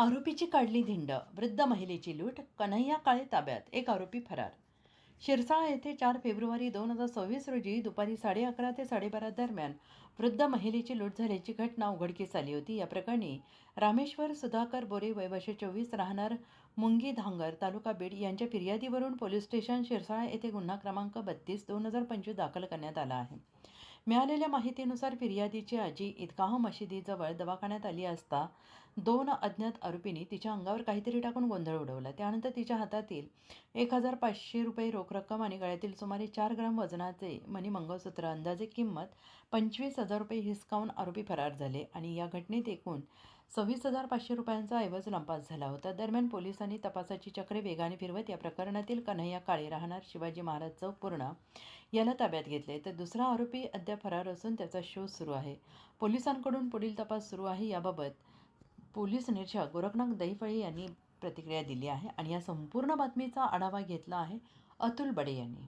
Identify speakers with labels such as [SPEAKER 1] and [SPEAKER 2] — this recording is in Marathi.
[SPEAKER 1] आरोपीची काढली धिंड. वृद्ध महिलेची लूट. कन्हैया काळे ताब्यात. एक आरोपी फरार. शिरसाळा येथे 4 फेब्रुवारी 2026 रोजी दुपारी 11:30 ते 12:30 दरम्यान वृद्ध महिलेची लूट झाल्याची घटना उघडकीस आली होती. या प्रकरणी रामेश्वर सुधाकर बोरे वय वर्ष 24 राहणार मुंगी धांगर तालुका बीड यांच्या फिर्यादीवरून पोलीस स्टेशन शिरसाळा येथे गुन्हा क्रमांक 32/2025 दाखल करण्यात आला आहे. मिळालेल्या माहितीनुसार फिर्यादीची आजी ईदगाह मशिदीजवळ दवाखान्यात आली असता 2 अज्ञात आरोपींनी तिच्या अंगावर काहीतरी टाकून गोंधळ उडवला. त्यानंतर तिच्या हातातील 1,500 रुपये रोख रक्कम आणि गळ्यातील सुमारे 4 ग्राम वजनाचे मणी मंगळसूत्र अंदाजे किंमत 25,000 रुपये हिसकावून आरोपी फरार झाले आणि या घटनेत एकूण 26,500 रुपयांचा ऐवज लंपास झाला होता. दरम्यान पोलिसांनी तपासाची चक्रे वेगाने फिरवत या प्रकरणातील कन्हैया काळे राहणार शिवाजी महाराज चौक पूर्णा याला ताब्यात घेतले. तर दुसरा आरोपी अद्याप फरार असून त्याचा शोध सुरू आहे. पोलिसांकडून पुढील तपास सुरू आहे. याबाबत पोलीस निरीक्षक गोरखनाथ दैफळे यांनी प्रतिक्रिया दिली आहे आणि या संपूर्ण बातमीचा आढावा घेतला आहे अतुल बडे यांनी.